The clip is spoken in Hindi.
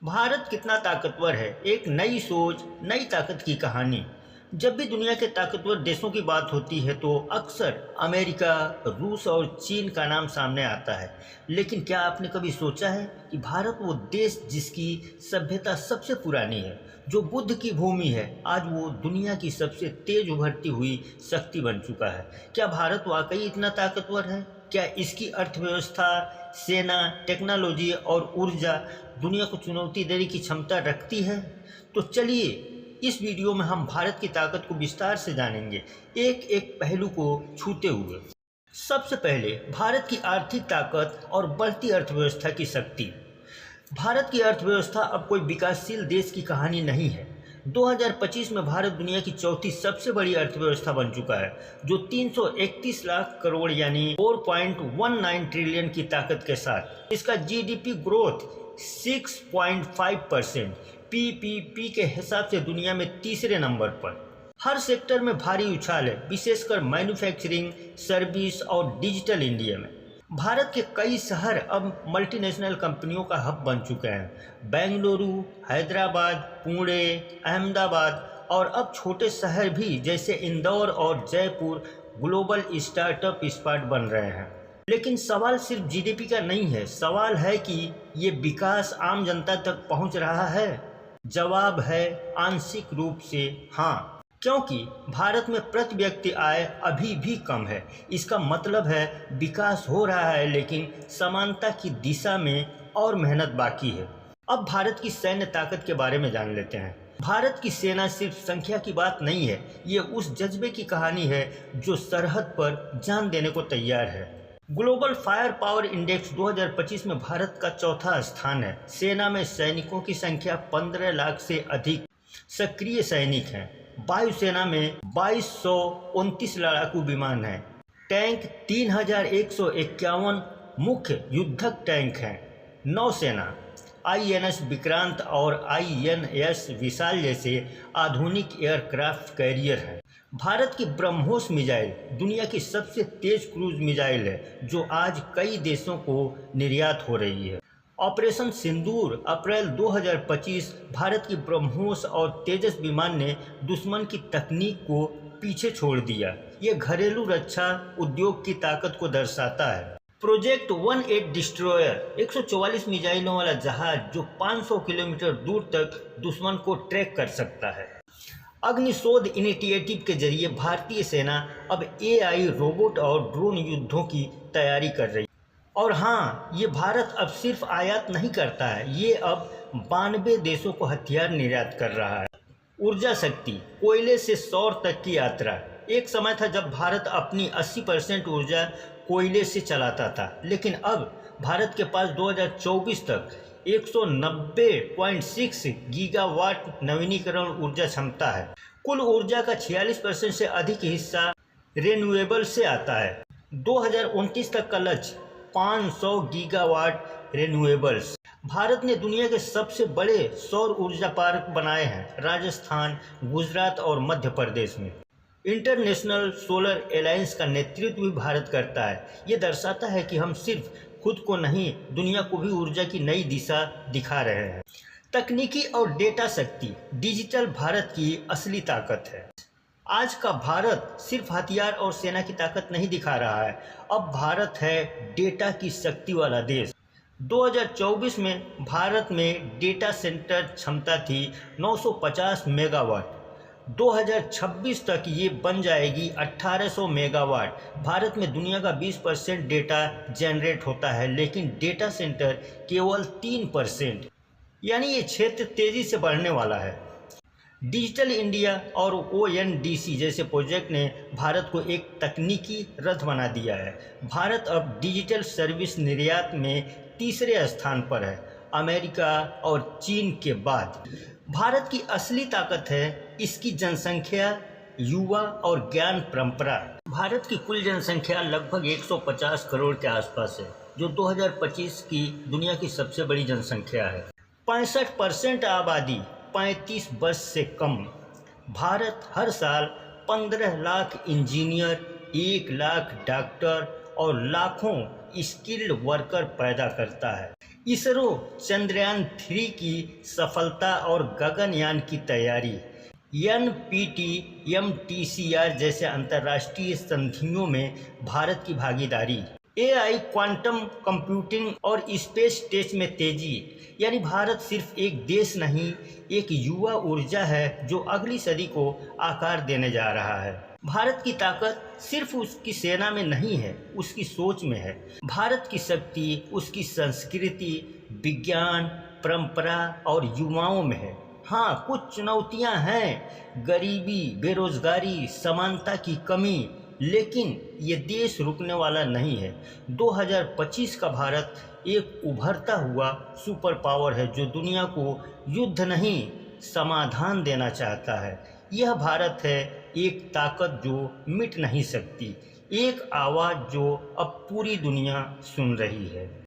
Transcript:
भारत कितना ताकतवर है, एक नई सोच, नई ताकत की कहानी। जब भी दुनिया के ताकतवर देशों की बात होती है तो अक्सर अमेरिका, रूस और चीन का नाम सामने आता है। लेकिन क्या आपने कभी सोचा है कि भारत वो देश जिसकी सभ्यता सबसे पुरानी है, जो बुद्ध की भूमि है, आज वो दुनिया की सबसे तेज उभरती हुई शक्ति बन चुका है। क्या भारत वाकई इतना ताकतवर है? क्या इसकी अर्थव्यवस्था, सेना, टेक्नोलॉजी और ऊर्जा दुनिया को चुनौती देने की क्षमता रखती है? तो चलिए इस वीडियो में हम भारत की ताकत को विस्तार से जानेंगे, एक एक पहलू को छूते हुए। सबसे पहले भारत की आर्थिक ताकत और बढ़ती अर्थव्यवस्था की शक्ति। भारत की अर्थव्यवस्था अब कोई विकासशील देश की कहानी नहीं है। 2025 में भारत दुनिया की चौथी सबसे बड़ी अर्थव्यवस्था बन चुका है, जो 331 लाख करोड़ यानी 4.19 ट्रिलियन की ताकत के साथ। इसका जीडीपी ग्रोथ 6.5%, पीपीपी के हिसाब से दुनिया में तीसरे नंबर पर। हर सेक्टर में भारी उछाल है, विशेषकर मैन्युफैक्चरिंग, सर्विस और डिजिटल इंडिया में। भारत के कई शहर अब मल्टीनेशनल कंपनियों का हब बन चुके हैं। बेंगलुरु, हैदराबाद, पुणे, अहमदाबाद और अब छोटे शहर भी जैसे इंदौर और जयपुर ग्लोबल स्टार्टअप स्पॉट बन रहे हैं। लेकिन सवाल सिर्फ जीडीपी का नहीं है, सवाल है कि ये विकास आम जनता तक पहुंच रहा है। जवाब है आंशिक रूप से हाँ, क्योंकि भारत में प्रति व्यक्ति आय अभी भी कम है। इसका मतलब है विकास हो रहा है, लेकिन समानता की दिशा में और मेहनत बाकी है। अब भारत की सैन्य ताकत के बारे में जान लेते हैं। भारत की सेना सिर्फ संख्या की बात नहीं है, ये उस जज्बे की कहानी है जो सरहद पर जान देने को तैयार है। ग्लोबल फायर पावर इंडेक्स 2025 में भारत का चौथा स्थान है। सेना में सैनिकों की संख्या 15 लाख से अधिक सक्रिय सैनिक हैं। वायुसेना में 2229 लड़ाकू विमान हैं। टैंक 3151 मुख्य युद्धक टैंक हैं। नौसेना आईएनएस विक्रांत और आईएनएस विशाल जैसे आधुनिक एयरक्राफ्ट कैरियर हैं। भारत की ब्रह्मोस मिसाइल दुनिया की सबसे तेज क्रूज मिसाइल है, जो आज कई देशों को निर्यात हो रही है। ऑपरेशन सिंदूर अप्रैल 2025 भारत की ब्रह्मोस और तेजस विमान ने दुश्मन की तकनीक को पीछे छोड़ दिया। ये घरेलू रक्षा उद्योग की ताकत को दर्शाता है। प्रोजेक्ट 18 डिस्ट्रॉयर 144 मिसाइलों वाला जहाज जो 500 किलोमीटर दूर तक दुश्मन को ट्रैक कर सकता है। अग्निशोध इनिशिएटिव के जरिए भारतीय सेना अब एआई, रोबोट और ड्रोन युद्धों की तैयारी कर रही है। और हाँ, ये भारत अब सिर्फ आयात नहीं करता है, ये अब 92 देशों को हथियार निर्यात कर रहा है। ऊर्जा शक्ति, कोयले से सौर तक की यात्रा। एक समय था जब भारत अपनी 80% ऊर्जा कोयले से चलाता था, लेकिन अब भारत के पास 2024 तक 190.6 गीगावाट नवीनीकरण ऊर्जा क्षमता है। कुल ऊर्जा का 46% से अधिक हिस्सा रिन्यूएबल से आता है। 2029 तक का लक्ष्य 500 गीगावाट रिन्यूएबल्स। भारत ने दुनिया के सबसे बड़े सौर ऊर्जा पार्क बनाए हैं, राजस्थान, गुजरात और मध्य प्रदेश में। इंटरनेशनल सोलर अलायंस का नेतृत्व भी भारत करता है। ये दर्शाता है कि हम सिर्फ खुद को नहीं, दुनिया को भी ऊर्जा की नई दिशा दिखा रहे हैं। तकनीकी और डेटा शक्ति, डिजिटल भारत की असली ताकत है। आज का भारत सिर्फ हथियार और सेना की ताकत नहीं दिखा रहा है, अब भारत है डेटा की शक्ति वाला देश। 2024 में भारत में डेटा सेंटर क्षमता थी 950 मेगावाट। 2026 तक ये बन जाएगी 1800 मेगावाट। भारत में दुनिया का 20% डेटा जनरेट होता है, लेकिन डेटा सेंटर केवल 3%, यानी ये क्षेत्र तेज़ी से बढ़ने वाला है। डिजिटल इंडिया और ओएनडीसी जैसे प्रोजेक्ट ने भारत को एक तकनीकी रथ बना दिया है। भारत अब डिजिटल सर्विस निर्यात में तीसरे स्थान पर है, अमेरिका और चीन के बाद। भारत की असली ताकत है इसकी जनसंख्या, युवा और ज्ञान परंपरा। भारत की कुल जनसंख्या लगभग 150 करोड़ के आसपास है, जो 2025 की दुनिया की सबसे बड़ी जनसंख्या है। 65% आबादी 35 वर्ष से कम। भारत हर साल 15 लाख इंजीनियर, 1 लाख डॉक्टर और लाखों स्किल्ड वर्कर पैदा करता है। इसरो चंद्रयान 3 की सफलता और गगनयान की तैयारी, एनपीटी, एमटीसीआर जैसे अंतर्राष्ट्रीय संधियों में भारत की भागीदारी, एआई, क्वांटम कंप्यूटिंग और स्पेस टेक में तेजी, यानी भारत सिर्फ एक देश नहीं, एक युवा ऊर्जा है जो अगली सदी को आकार देने जा रहा है। भारत की ताकत सिर्फ उसकी सेना में नहीं है, उसकी सोच में है। भारत की शक्ति उसकी संस्कृति, विज्ञान, परंपरा और युवाओं में है। हाँ, कुछ चुनौतियां हैं, गरीबी, बेरोजगारी, समानता की कमी, लेकिन ये देश रुकने वाला नहीं है। 2025 का भारत एक उभरता हुआ सुपर पावर है जो दुनिया को युद्ध नहीं, समाधान देना चाहता है। यह भारत है एक ताकत जो मिट नहीं सकती, एक आवाज़ जो अब पूरी दुनिया सुन रही है।